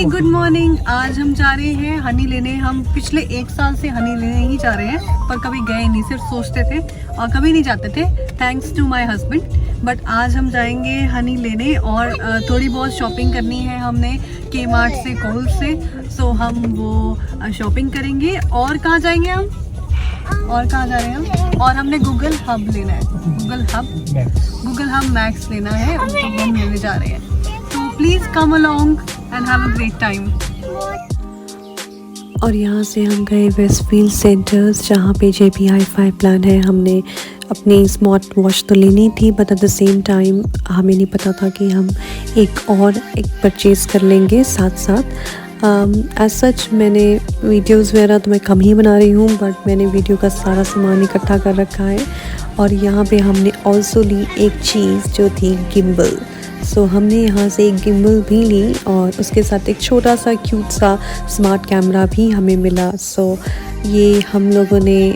Good morning. आज हम जा रहे हैं हनी लेने। हम पिछले 1 साल से हनी लेने ही जा रहे हैं, पर कभी गए नहीं, सिर्फ सोचते थे और कभी नहीं जाते थे, thanks to my husband. But आज हम जाएंगे हनी लेने और थोड़ी बहुत शॉपिंग करनी है हमने के मार्ट से, कोल से। सो हम वो शॉपिंग करेंगे। और कहाँ जाएंगे हम, और कहाँ जा रहे हैं हम, और हमने गूगल हब लेना है, गूगल हब मैक्स लेना है, उसको हम लेने जा रहे हैं। तो please come along and have a great time. और यहाँ से हम गए वेस्टफील्ड सेंटर्स, जहाँ पे JB Hi-Fi प्लान है। हमने अपनी स्मार्ट वॉच तो लेनी थी, but at the same time हमें नहीं पता था कि हम एक परचेज़ कर लेंगे साथ साथ। एज सच मैंने वीडियोस वगैरह तो मैं कम ही बना रही हूँ, बट मैंने वीडियो का सारा सामान इकट्ठा कर रखा है। और यहाँ पे हमने ऑल्सो ली एक चीज़ जो थी गिम्बल। सो हमने यहाँ से एक गिम्बल भी ली और उसके साथ एक छोटा सा क्यूट सा स्मार्ट कैमरा भी हमें मिला। सो ये हम लोगों ने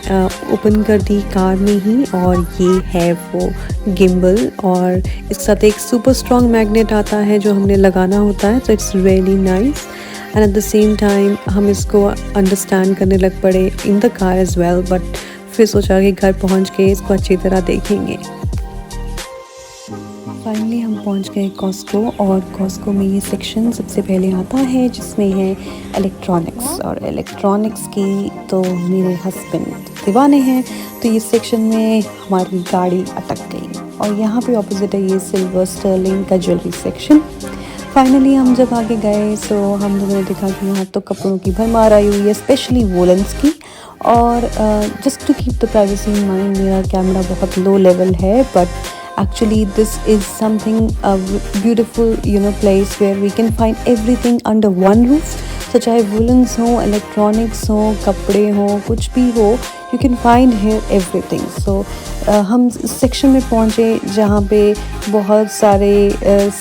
ओपन कर दी कार में ही, और ये है वो गिम्बल। और इसके साथ एक सुपर स्ट्रॉन्ग मैग्नेट आता है जो हमने लगाना होता है। So it's really nice. And at the same time हम इसको अंडरस्टैंड करने लग पड़े in the car as well, but फिर सोचा कि घर पहुँच के इसको अच्छी तरह देखेंगे। फाइनली हम पहुंच गए कॉस्को, और कॉस्को में ये सेक्शन सबसे पहले आता है जिसमें है इलेक्ट्रॉनिक्स। और इलेक्ट्रॉनिक्स की तो मेरे हस्बैंड दीवाने हैं, तो ये सेक्शन में हमारी गाड़ी अटक गई। और यहाँ पे ऑपोजिट है ये सिल्वर स्टर्लिंग का ज्वेलरी सेक्शन। फाइनली हम जब आगे गए तो हम लोगों ने देखा कि यहाँ तो कपड़ों की भरमार आई हुई है, स्पेशली वोलन्स की। और just to keep the privacy in mind, मेरा कैमरा बहुत लो लेवल है, but actually this is something a beautiful place where we can find everything under one roof. So चाहे woolens हो, electronics हो, कपड़े हो, कुछ भी हो, you can find here everything. So हम सेक्शन में पहुँचे जहाँ पे बहुत सारे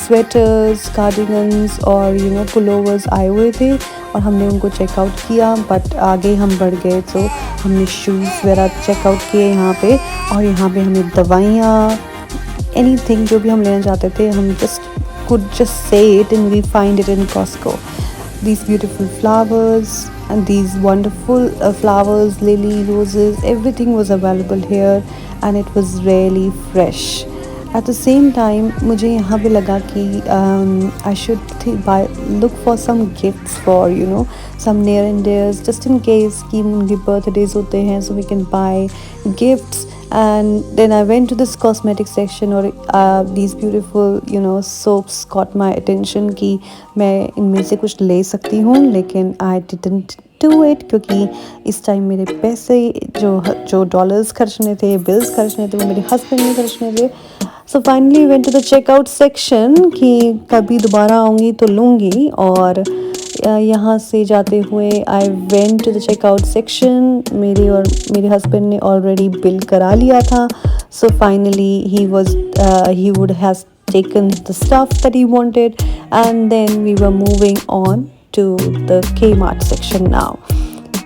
स्वेटर्स, कार्डिगन्स और पुलोवर्स आए हुए थे, और हमने उनको चेकआउट किया। बट आगे हम बढ़ गए तो हमने शूज़ वगैरह चेकआउट किए यहाँ पे। और यहाँ पे हमें दवाइयाँ, एनीथिंग जो भी हम लेना चाहते थे, हम could just say it and we find it in Costco. These beautiful flowers and these wonderful flowers, lily, roses, everything was available here and it was really fresh. At the same time मुझे यहाँ पे लगा कि I should look for some gifts for some near and dears, just in case कि उनके birthdays होते हैं, so we can buy gifts. And then I went to this cosmetic section, और these beautiful soaps caught my attention कि मैं इनमें से कुछ ले सकती हूँ, लेकिन I didn't do it क्योंकि इस टाइम मेरे पैसे जो डॉलर्स खर्चने थे, बिल्स खर्चने थे, वो मेरे हस्बैंड ने खर्चने थे। So finally went to the checkout section कि कभी दोबारा आऊँगी तो लूँगी। और यहाँ से जाते हुए I went to the checkout section, मेरे हस्बैंड ने ऑलरेडी बिल करा लिया था। So finally he would has taken the stuff that he wanted, and then we were moving on to the Kmart section now.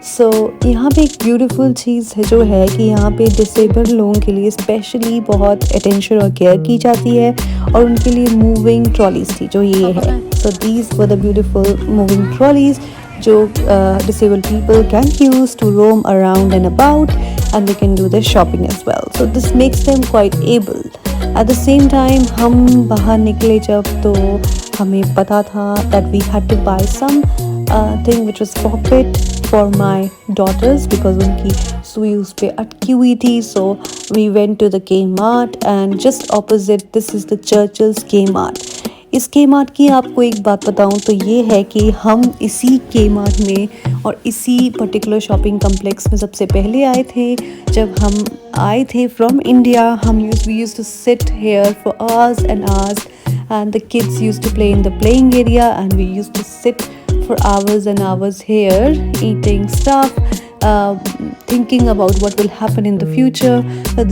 सो यहाँ पे एक beautiful चीज़ है जो है कि यहाँ पे डिसेबल्ड लोगों के लिए स्पेशली बहुत अटेंशन और केयर की जाती है, और उनके लिए मूविंग ट्रॉलीज थी जो ये है। So these were the beautiful moving trolleys जो disabled people can use to roam around and about, and they can do their shopping as well. So this makes them quite able. At the same time हम बाहर निकले जब, तो हमें पता था that we had to buy some thing which was poppet for my daughters because उनकी सुई उस पे अटकी हुई थी. So we went to the Kmart, and just opposite this is the Churchill's Kmart. इस Kmart की आपको एक बात बताऊं तो ये है कि हम इसी Kmart में और इसी पर्टिकुलर शॉपिंग कम्प्लेक्स में सबसे पहले आए थे. जब हम आए थे from India, we used to sit here for hours and hours, and the kids used to play in the playing area, and we used to sit for hours and hours here eating stuff, thinking about what will happen in the future.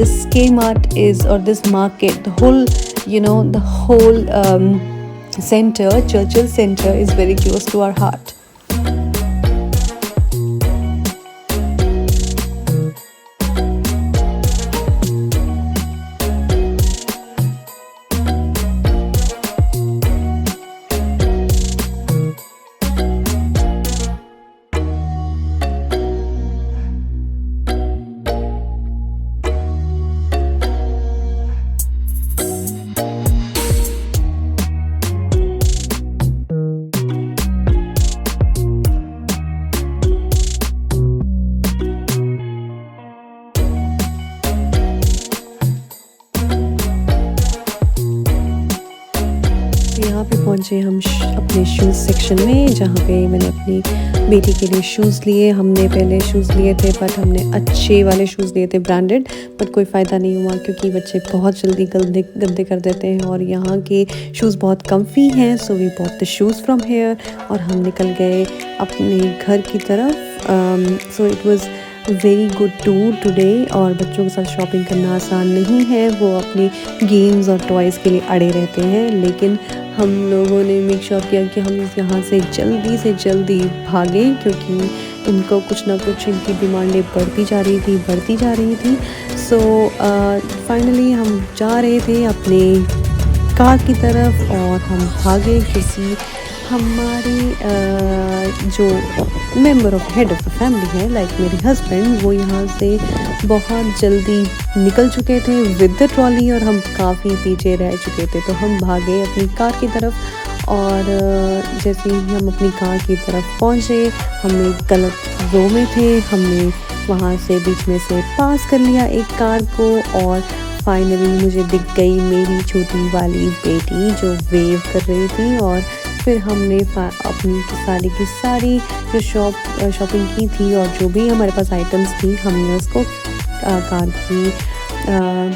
This Kmart is, or this market, the whole center, Churchill Center, is very close to our heart. पहुँचे हम अपने shoes section में, जहाँ पे मैंने अपनी बेटी के लिए शूज़ लिए। हमने पहले शूज़ लिए थे बट हमने अच्छे वाले शूज़ लिए थे ब्रांडेड, बट कोई फ़ायदा नहीं हुआ क्योंकि बच्चे बहुत जल्दी गंदे कर देते हैं और यहाँ के शूज़ बहुत कम्फी हैं। So we bought the shoes from here और हम निकल गए अपने घर की तरफ। So it was very good tour today. और बच्चों के साथ शॉपिंग करना आसान नहीं है, वो अपने गेम्स और टॉयज़ के लिए अड़े रहते हैं, लेकिन हम लोगों ने मेक श्योर किया कि हम यहाँ से जल्दी भागें क्योंकि इनको कुछ ना कुछ इनकी डिमांडें बढ़ती जा रही थी। सो फाइनली हम जा रहे थे अपने कार की तरफ और हम भागे क्योंकि हमारे जो member of head of the family है, लाइक मेरे हस्बैंड, वो यहाँ से बहुत जल्दी निकल चुके थे विद द ट्रॉली और हम काफ़ी पीछे रह चुके थे। तो हम भागे अपनी कार की तरफ और जैसे ही हम अपनी कार की तरफ पहुँचे, हम एक गलत रो में थे। हमने वहाँ से बीच में से पास कर लिया एक कार को और फाइनली मुझे दिख गई मेरी छोटी वाली बेटी जो वेव कर रही थी। और फिर हमने अपनी सारी जो शॉपिंग की थी और जो भी हमारे पास आइटम्स थी, हमने उसको कार की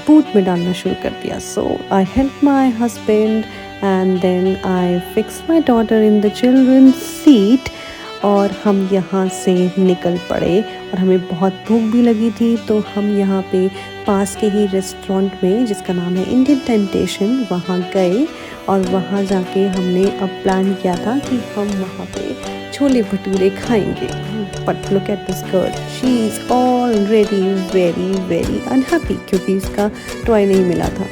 बूट में डालना शुरू कर दिया। So I help my husband and then I fix my daughter in the children seat और हम यहाँ से निकल पड़े। और हमें बहुत भूख भी लगी थी, तो हम यहाँ पे पास के ही रेस्टोरेंट में, जिसका नाम है इंडियन टेम्पटेशन, वहाँ गए और वहाँ जाके हमने अब प्लान किया था कि हम वहाँ पे छोले भटूरे खाएंगे। But look at this girl, she is already very unhappy क्योंकि इसका टॉय नहीं मिला था।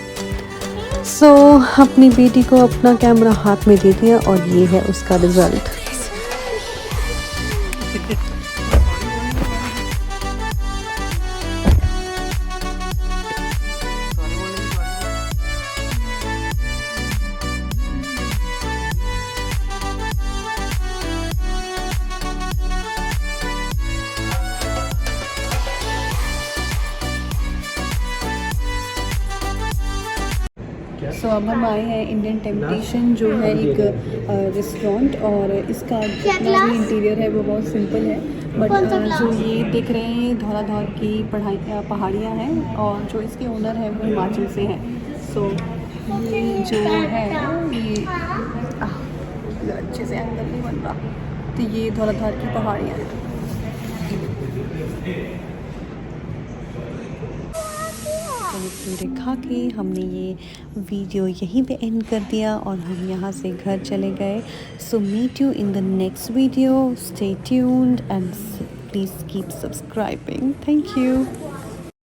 सो अपनी बेटी को अपना कैमरा हाथ में दे दिया और ये है उसका रिज़ल्ट। सो अब हम आए हैं इंडियन टेम्पटेशन, जो है एक रेस्टोरेंट, और इसका जितना भी इंटीरियर है वो बहुत सिंपल है। बट जो ये देख रहे हैं धौलाधार की पहाड़ियाँ हैं और जो इसके ओनर है वो हिमाचल से हैं। सो ये जो है ये अच्छे से एंगल नहीं बन रहा, तो ये धौलाधार की पहाड़ियाँ हैं। भटूरे खा के हमने ये वीडियो यहीं पे एंड कर दिया और हम यहाँ से घर चले गए। So meet you in the next video, stay tuned and please keep subscribing. Thank you.